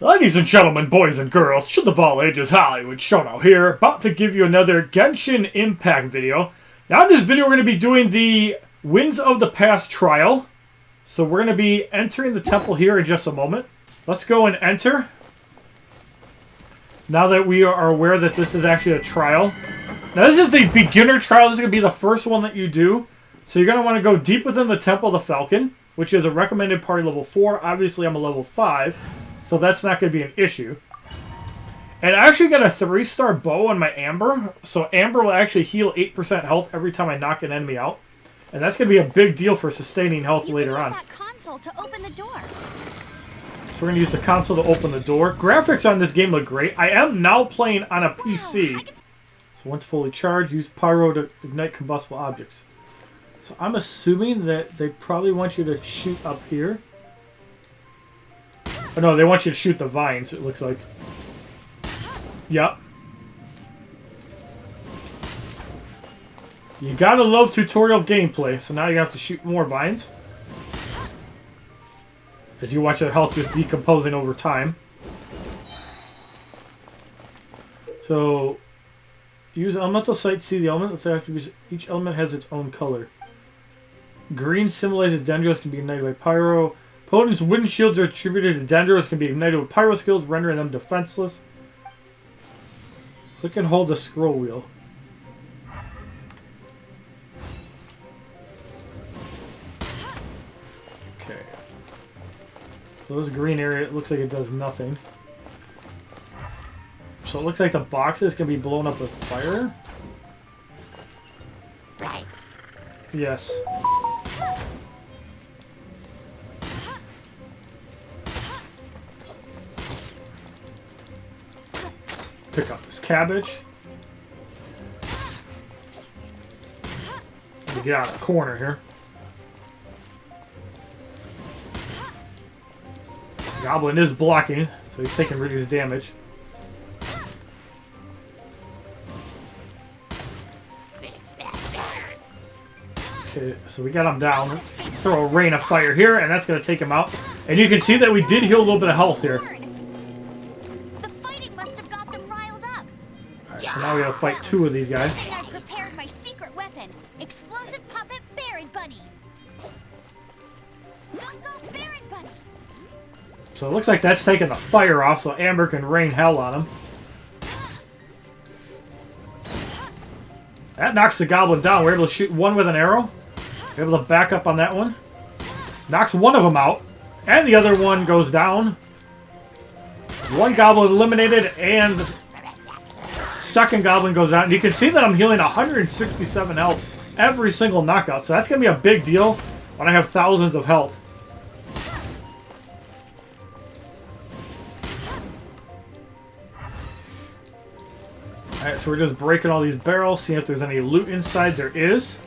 Ladies and gentlemen, boys and girls, should of all ages, HollywoodShono here, about to give you another Genshin Impact video. Now in this video we're going to be doing the Winds of the Past trial. So we're going to be entering the temple here in just a moment. Let's go and enter. Now that we are aware that this is actually a trial. Now this is the beginner trial, this is going to be the first one that you do. So you're going to want to go deep within the Temple of the Falcon, which is a recommended party level 4. Obviously I'm a level 5. So that's not going to be an issue. And I actually got a 3-star bow on my Amber. So Amber will actually heal 8% health every time I knock an enemy out. And that's going to be a big deal for sustaining health later on. That console to open the door. So we're going to use the console to open the door. Graphics on this game look great. I am now playing on a PC. So once fully charged, use pyro to ignite combustible objects. So I'm assuming that they probably want you to shoot up here. Oh, no, they want you to shoot the vines, it looks like. Yep. You gotta love tutorial gameplay, so now you have to shoot more vines. As you watch your health just decomposing over time. So, use elemental sight to see the element. Let's say each element has its own color. Green symbolizes dendros can be ignited by pyro. Opponents' wind shields are attributed to dendros can be ignited with pyro skills, rendering them defenseless. Click and hold the scroll wheel. Okay. So this green area, it looks like it does nothing. So it looks like the boxes can be blown up with fire. Right. Yes. Pick up this cabbage. Let me get out of the corner here. Goblin is blocking, so he's taking reduced damage. Okay, so we got him down. Throw a rain of fire here, and that's going to take him out. And you can see that we did heal a little bit of health here. So now we gotta fight 2 of these guys. I prepared my secret weapon, explosive puppet Baron Bunny. Go Baron Bunny. So it looks like that's taking the fire off, so Amber can rain hell on him. That knocks the goblin down. We're able to shoot one with an arrow. We're able to back up on that one. Knocks one of them out, and the other one goes down. One goblin eliminated, and second goblin goes out, and you can see that I'm healing 167 health every single knockout, so that's going to be a big deal when I have thousands of health. Alright, so we're just breaking all these barrels, seeing if there's any loot inside. There is.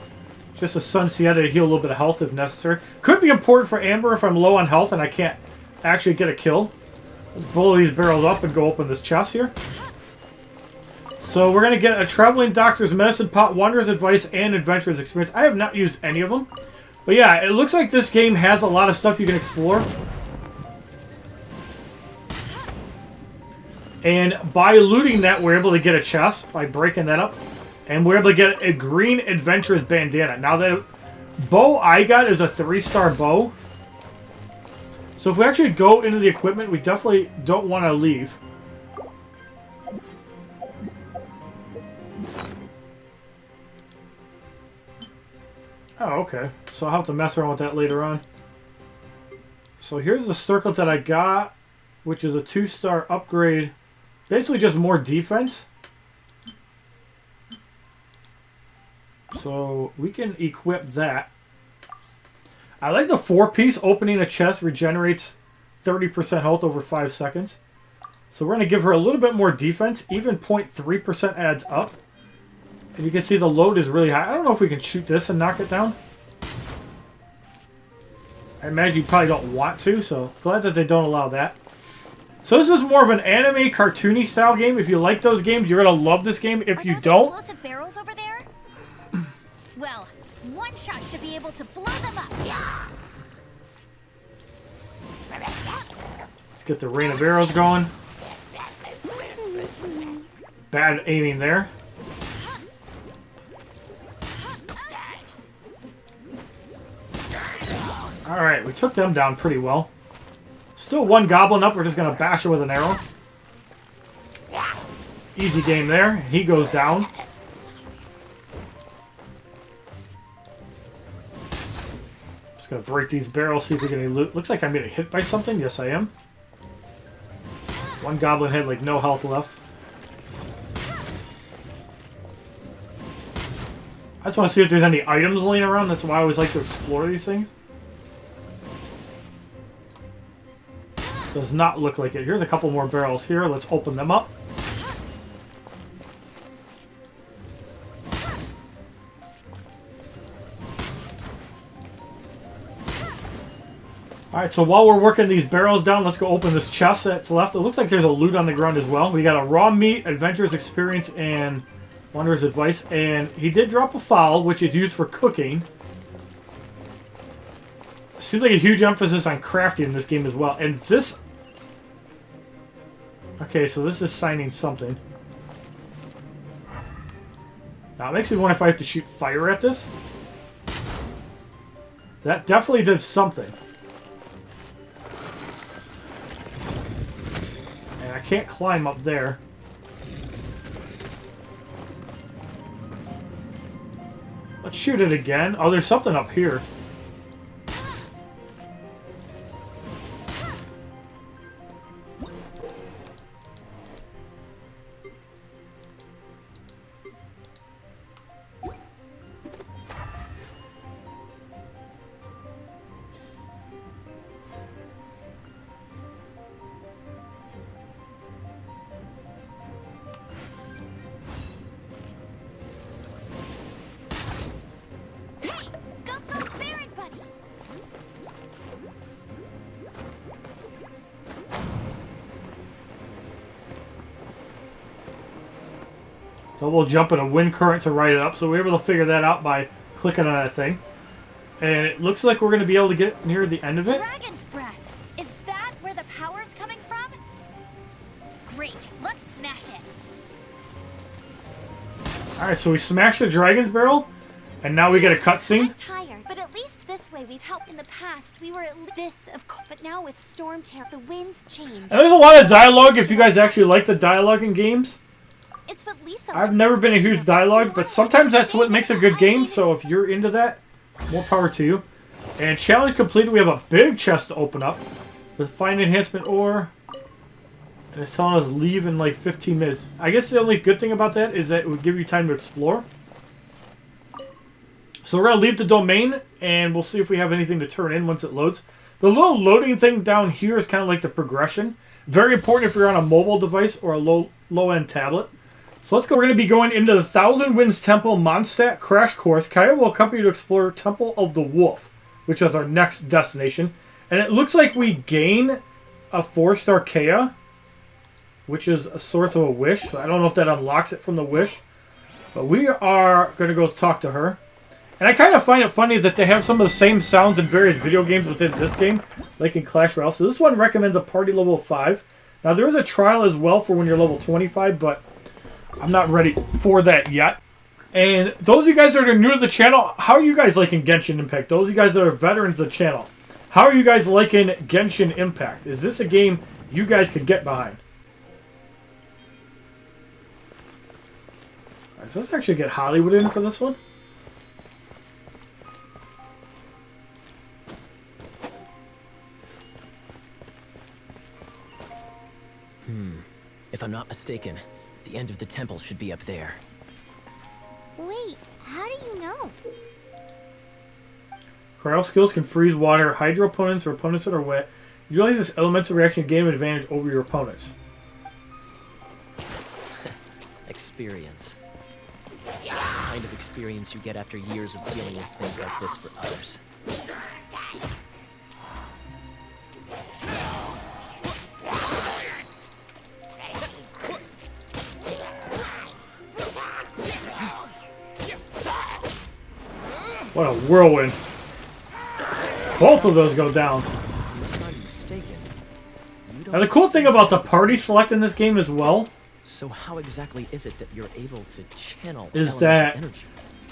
Just a Sun Sienna to heal a little bit of health if necessary. Could be important for Amber if I'm low on health and I can't actually get a kill. Let's blow these barrels up and go open this chest here. So we're going to get a Traveling Doctor's Medicine Pot, Wanderer's Advice, and Adventurer's Experience. I have not used any of them. But yeah, it looks like this game has a lot of stuff you can explore. And by looting that, we're able to get a chest by breaking that up. And we're able to get a green Adventurer's Bandana. Now the bow I got is a 3-star bow. So if we actually go into the equipment, we definitely don't want to leave. Oh, okay. So I'll have to mess around with that later on. So here's the circlet that I got, which is a 2-star upgrade. Basically just more defense. So we can equip that. I like the 4-piece. Opening a chest regenerates 30% health over 5 seconds. So we're going to give her a little bit more defense. Even 0.3% adds up. And you can see the load is really high. I don't know if we can shoot this and knock it down. I imagine you probably don't want to, so glad that they don't allow that. So this is more of an anime, cartoony style game. If you like those games, you're going to love this game. If you don't... explosive barrels over there? Well, one shot should be able to blow them up. Yeah. get the rain of arrows going. Bad aiming there. Alright, we took them down pretty well. Still one goblin up. We're just going to bash her with an arrow. Easy game there. He goes down. Just going to break these barrels, see if we get any loot. Looks like I'm getting hit by something. Yes, I am. One goblin had like no health left. I just want to see if there's any items laying around. That's why I always like to explore these things. Does not look like it. Here's a couple more barrels here. Let's open them up. Alright, so while we're working these barrels down, let's go open this chest that's left. It looks like there's a loot on the ground as well. We got a raw meat, adventurer's experience, and wanderer's advice. And he did drop a fowl, which is used for cooking. Seems like a huge emphasis on crafting in this game as well. And this... Okay, so this is signing something. Now, it makes me wonder if I have to shoot fire at this. That definitely did something. And I can't climb up there. Let's shoot it again. Oh, there's something up here. So we'll jump in a wind current to ride it up. So we're able to figure that out by clicking on that thing. And it looks like we're going to be able to get near the end of it. Dragon's breath. Is that where the power's coming from? Great. Let's smash it. Alright, so we smashed the dragon's barrel. And now we get a cutscene. I'm tired, but at least this way we've helped in the past. We were at this, of course, but now with Storm Terror, the winds change. And there's a lot of dialogue if you guys actually like the dialogue in games. It's what Lisa I've never been a huge dialogue, but sometimes that's what makes a good game, so if you're into that, more power to you. And challenge completed, we have a big chest to open up. With find enhancement ore. And it's telling us leave in like 15 minutes. I guess the only good thing about that is that it would give you time to explore. So we're going to leave the domain, and we'll see if we have anything to turn in once it loads. The little loading thing down here is kind of like the progression. Very important if you're on a mobile device or a low-end tablet. So let's go. We're going to be going into the Thousand Winds Temple Mondstadt Crash Course. Kaya will accompany you to explore Temple of the Wolf, which is our next destination. And it looks like we gain a 4-star Kaya, which is a source of a wish. So I don't know if that unlocks it from the wish. But we are going to go talk to her. And I kind of find it funny that they have some of the same sounds in various video games within this game, like in Clash Royale. So this one recommends a party level of 5. Now there is a trial as well for when you're level 25, but I'm not ready for that yet. And those of you guys that are new to the channel, how are you guys liking Genshin Impact? Those of you guys that are veterans of the channel, how are you guys liking Genshin Impact? Is this a game you guys could get behind? Alright, so let's actually get Hollywood in for this one. If I'm not mistaken, the end of the temple should be up there. Wait, how do you know? Cryo skills can freeze water, hydro opponents, or opponents that are wet. Utilize this elemental reaction to gain an advantage over your opponents. Experience. The kind of experience you get after years of dealing with things like this for others. What a whirlwind. Both of those go down. Unless I'm mistaken, you Now, the cool thing about the party select in this game as well So how exactly is it that you're able to channel is elemental that energy?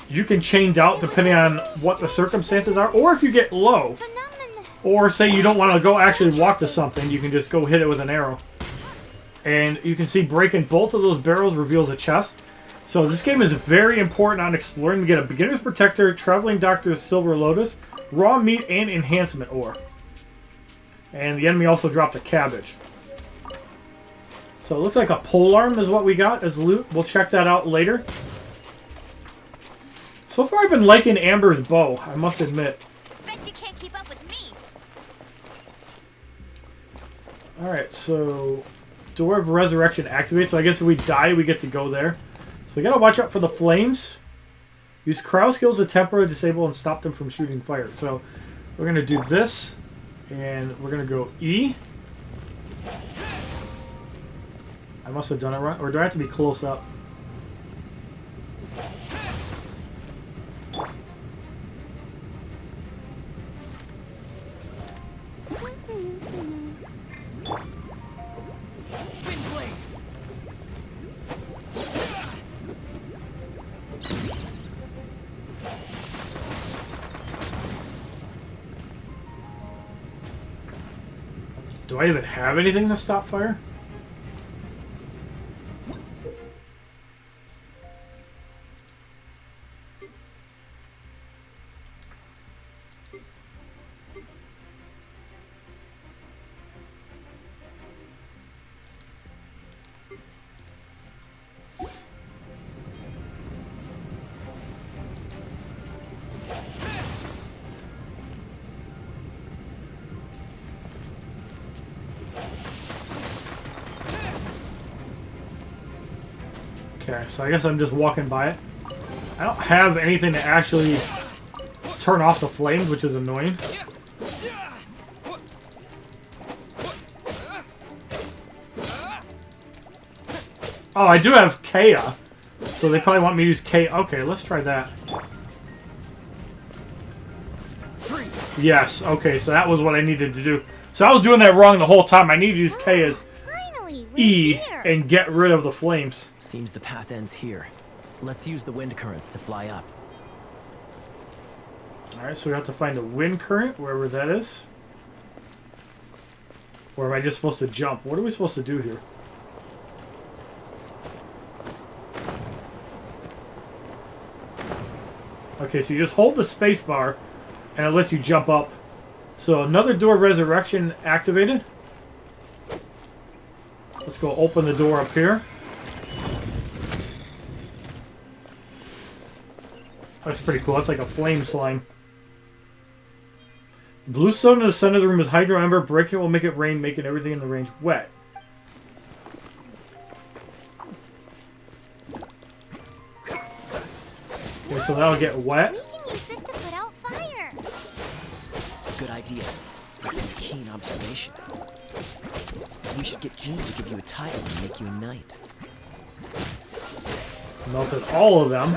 you can change out depending on what the circumstances are, or if you get low, or say you don't want to go actually walk to something, you can just go hit it with an arrow. And you can see breaking both of those barrels reveals a chest. So this game is very important on exploring. We get a Beginner's Protector, Traveling Doctor's Silver Lotus, Raw Meat, and Enhancement Ore. And the enemy also dropped a cabbage. So it looks like a polearm is what we got as loot. We'll check that out later. So far I've been liking Amber's bow, I must admit. Bet you can't keep up with me. Alright, so Door of Resurrection activates. So I guess if we die, we get to go there. So we gotta watch out for the flames. Use crowd skills to temporarily disable and stop them from shooting fire. So we're gonna do this, and we're gonna go E. I must have done it right, or do I have to be close up? Do I even have anything to stop fire? Okay, so I guess I'm just walking by it. I don't have anything to actually turn off the flames, which is annoying. Oh, I do have Kea. So they probably want me to use Kea. Okay, let's try that. Yes, okay, so that was what I needed to do. So I was doing that wrong the whole time. I need to use Kea's E and get rid of the flames. Seems the path ends here. Let's use the wind currents to fly up. Alright, so we have to find a wind current, wherever that is. Or am I just supposed to jump? What are we supposed to do here? Okay, so you just hold the space bar, and it lets you jump up. So another door resurrection activated. Let's go open the door up here. That's pretty cool. That's like a flame slime. Blue stone in the center of the room is Hydro Ember. Breaking it will make it rain, making everything in the range wet. Okay, so that'll get wet. We can use this to put out fire. Good idea. That's some keen observation. We should get Jean to give you a title and make you a knight. Melted all of them.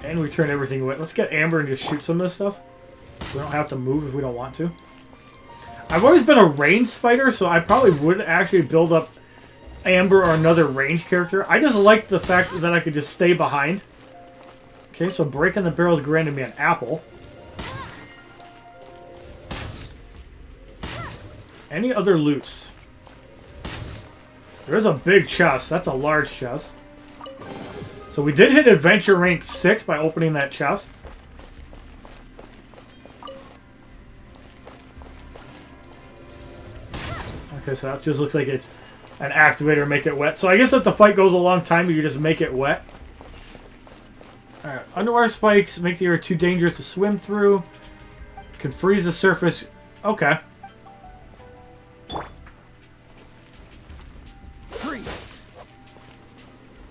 And we turn everything wet. Let's get Amber and just shoot some of this stuff. We don't have to move if we don't want to. I've always been a ranged fighter, so I probably would actually build up Amber or another ranged character. I just like the fact that I could just stay behind. Okay, so breaking the barrels granted me an apple. Any other loots? There's a big chest. That's a large chest. So we did hit Adventure Rank 6 by opening that chest. Okay, so that just looks like it's an activator, make it wet. So I guess if the fight goes a long time, you just make it wet. Alright, underwater spikes make the area too dangerous to swim through. Can freeze the surface. Okay.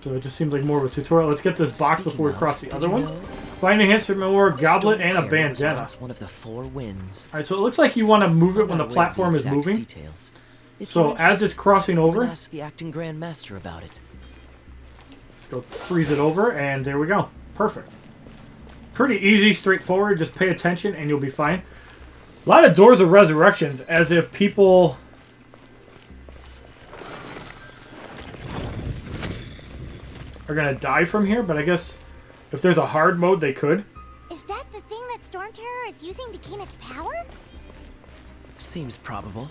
So it just seems like more of a tutorial. Let's get this box before we cross the other one. Find a enhancement ore, goblet, and a bandana. One of the 4 winds. Alright, so it looks like you want to move it when the platform is moving. So as it's crossing over, Ask the acting Grand Master about it. let's go freeze it over, and there we go. Perfect. Pretty easy, straightforward. Just pay attention, and you'll be fine. A lot of Doors of Resurrections, as if people are going to die from here, but I guess if there's a hard mode, they could. Is that the thing that Storm Terror is using to gain its power? Seems probable.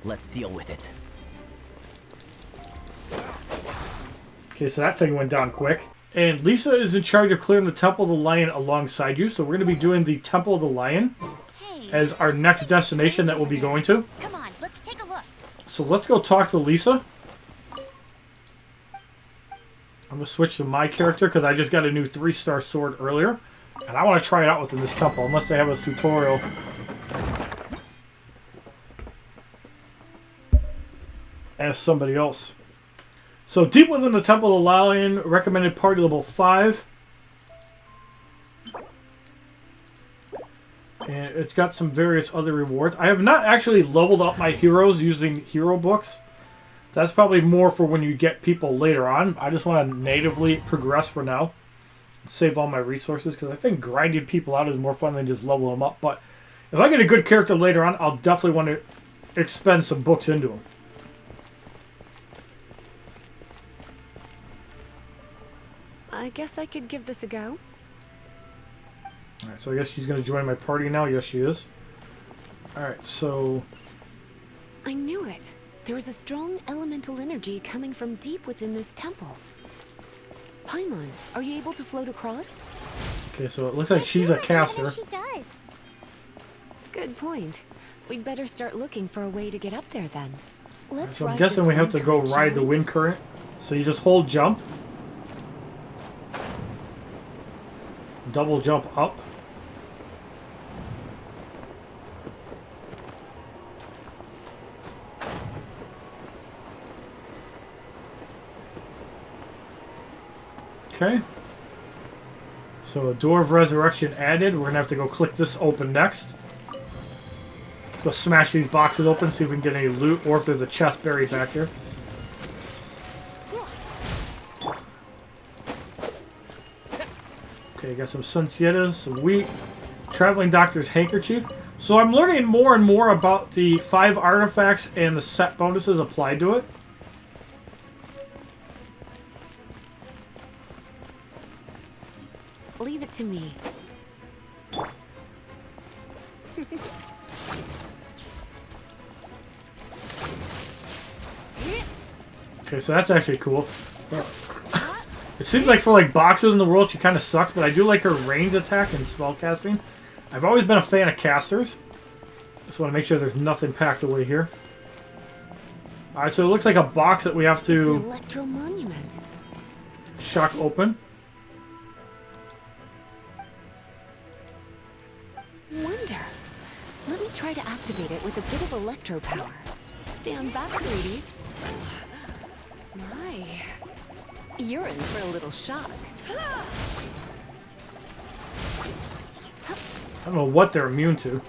Let's deal with it. Okay, so that thing went down quick. And Lisa is in charge of clearing the Temple of the Lion alongside you, so we're going to be doing the Temple of the Lion as our next destination that we'll be going to. Come on, let's take a look. So let's go talk to Lisa. I'm going to switch to my character because I just got a new 3-star sword earlier. And I want to try it out within this temple, unless they have a tutorial. As somebody else. So deep within the Temple of the Lion, recommended party level 5. And it's got some various other rewards. I have not actually leveled up my heroes using hero books. That's probably more for when you get people later on. I just want to natively progress for now. Save all my resources, because I think grinding people out is more fun than just level them up. But if I get a good character later on, I'll definitely want to expend some books into them. I guess I could give this a go. Alright, so I guess she's going to join my party now. Yes, she is. Alright, so... I knew it. There is a strong elemental energy coming from deep within this temple. Paimon, are you able to float across? Okay, so it looks like she's a caster. She does. Good point. We'd better start looking for a way to get up there then. Let's So I'm ride guessing this we have to wind go current, ride shall the we? wind current. So you just hold jump. Double jump up. Okay. So a door of resurrection added. We're going to have to go click this open next. Let's go smash these boxes open, see if we can get any loot, or if there's a chest buried back here. Okay, got some Sunsietas, some wheat, traveling doctor's handkerchief. So I'm learning more and more about the 5 artifacts and the set bonuses applied to it. Leave it to me. Okay, so that's actually cool. It seems like for like boxes in the world, she kind of sucks, but I do like her range attack and spell casting. I've always been a fan of casters. Just want to make sure there's nothing packed away here. Alright, so it looks like a box that we have It's an to electro monument. shock open. Wonder. Let me try to activate it with a bit of electro power. Stand back, sweeties. My. You're in for a little shock. I don't know what they're immune to.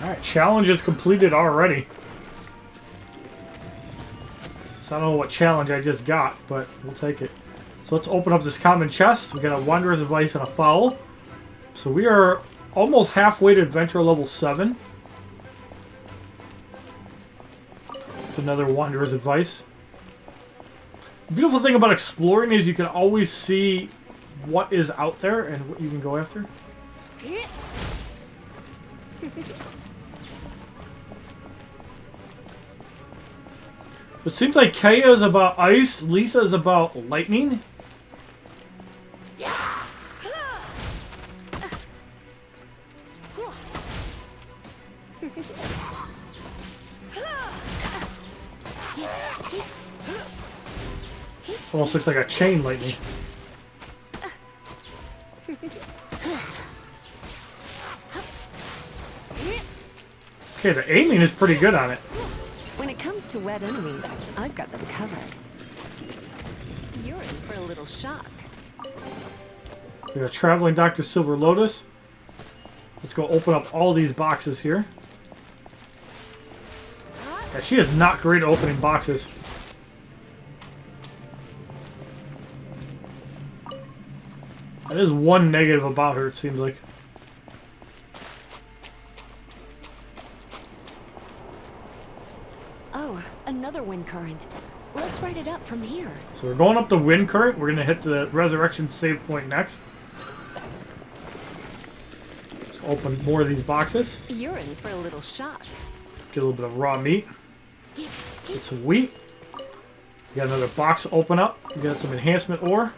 Alright, challenge is completed already. So I don't know what challenge I just got, but we'll take it. So let's open up this common chest. We got a Wanderer's Advice and a Foul. So we are almost halfway to Adventure level 7. Another Wanderer's Advice. The beautiful thing about exploring is you can always see what is out there and what you can go after. It seems like Kaya is about ice, Lisa is about lightning. Almost looks like a chain lightning. Okay, the aiming is pretty good on it. When it comes to wet enemies, I've got them covered. You're in for a little shock. We got a Traveling Dr. Silver Lotus. Let's go open up all these boxes here. Yeah, she is not great at opening boxes. That is one negative about her, it seems like. Oh, another wind current. Let's ride it up from here. So we're going up the wind current. We're going to hit the resurrection save point next. Open more of these boxes. You're in for a little shock. Get a little bit of raw meat. Get some wheat. We got another box to open up. We got some enhancement ore.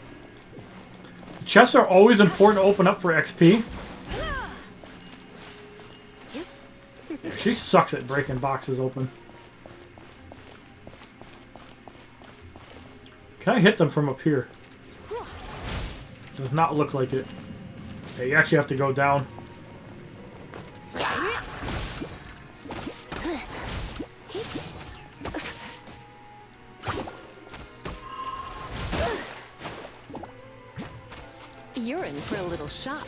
The chests are always important to open up for XP. Yeah, she sucks at breaking boxes open. Can I hit them from up here? Does not look like it. Okay, you actually have to go down. You're in for a little shock.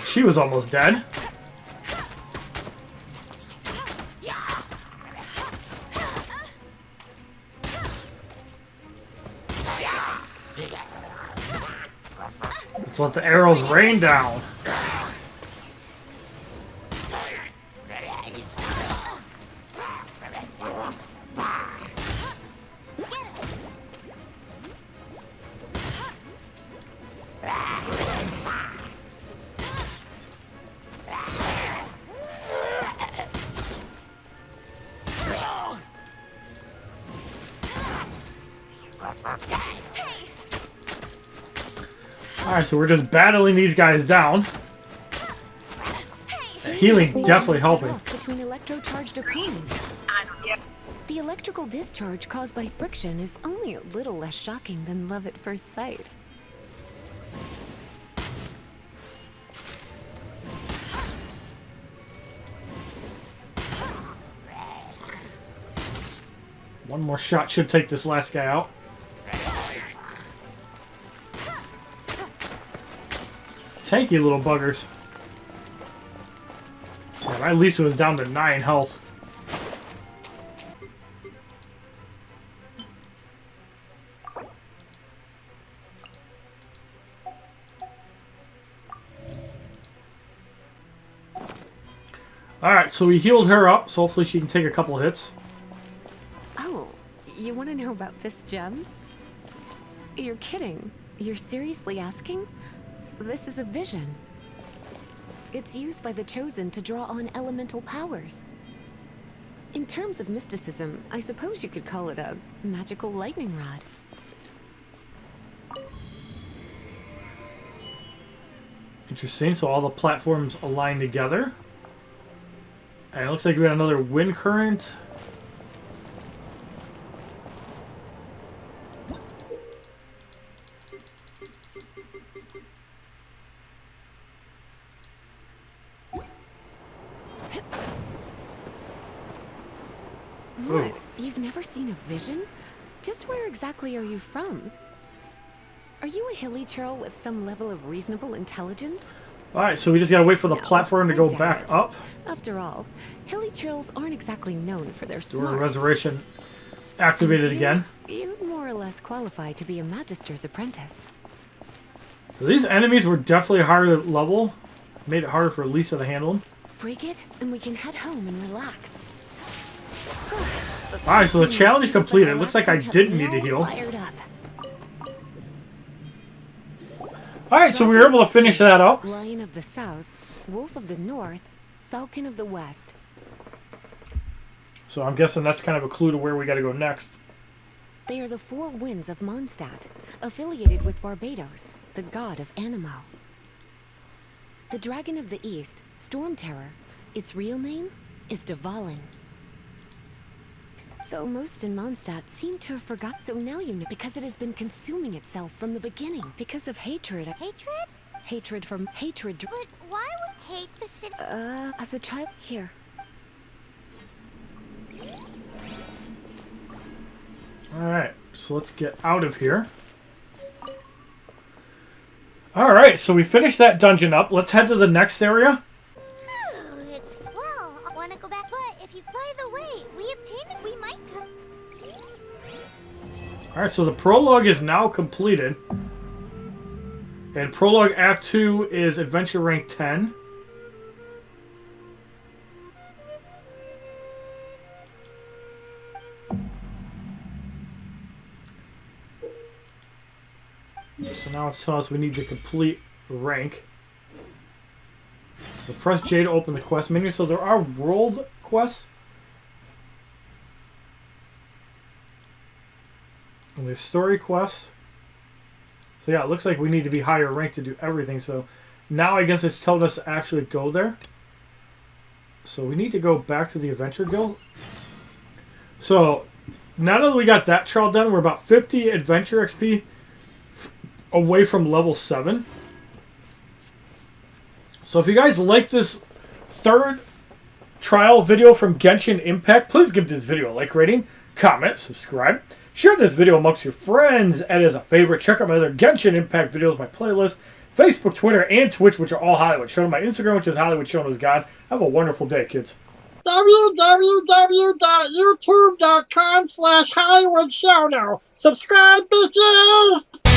She was almost dead. Let's let the arrows rain down. Alright, so we're just battling these guys down. Healing definitely helping. Between electrocharged opponents. The electrical discharge caused by friction is only a little less shocking than love at first sight. One more shot should take this last guy out. Tanky little buggers. Yeah, my Lisa was down to 9 health. Alright, so we healed her up, so hopefully she can take a couple hits. Oh, you want to know about this gem? You're kidding. You're seriously asking? This is a vision. It's used by the Chosen to draw on elemental powers. In terms of mysticism, I suppose you could call it a magical lightning rod. Interesting, so all the platforms align together. And it looks like we got another wind current. What? You've never seen a vision? Just where exactly are you from? Are you a hilly churl with some level of reasonable intelligence? Alright, so we just gotta wait for the No, platform to I go doubt back it. up. After all, hilly churls aren't exactly known for their Door smarts. resurrection activated And again. You'd more or less qualify to be a magister's apprentice. These enemies were definitely higher level. Made it harder for Lisa to handle them. Break it, and we can head home and relax. Alright, so the challenge is completed. It looks like I didn't need to Now heal. fired up. Alright, so we were able to finish that up. Lion of the South, Wolf of the North, Falcon of the West. So I'm guessing that's kind of a clue to where we gotta go next. They are the four winds of Mondstadt, affiliated with Barbados, the god of Animo. The Dragon of the East, Storm Terror, its real name is Dvalin. Though most in Mondstadt seem to have forgotten, so now you know, because it has been consuming itself from the beginning, because of hatred. Hatred? Hatred from hatred. But why would hate the city? As a child, here. Alright, so let's get out of here. Alright, so we finished that dungeon up. Let's head to the next area. Oh, it's well. I want to go back, but if you, by the way, we obtained it, we might come. Alright, so the prologue is now completed. And Prologue Act 2 is Adventure Rank 10. So now it's telling us we need to complete rank. So press J to open the quest menu. So there are world quests. And there's story quests. So yeah, it looks like we need to be higher ranked to do everything. So now I guess it's telling us to actually go there. So we need to go back to the Adventure Guild. So now that we got that trial done, we're about 50 Adventure XP away from level 7. So if you guys like this third trial video from Genshin Impact, please give this video a like rating, comment, subscribe. Share this video amongst your friends and as a favorite. Check out my other Genshin Impact videos, my playlist, Facebook, Twitter, and Twitch, which are all HollywoodShono. My Instagram, which is HollywoodShono's God. Have a wonderful day, kids. www.youtube.com/HollywoodShono. Subscribe, bitches!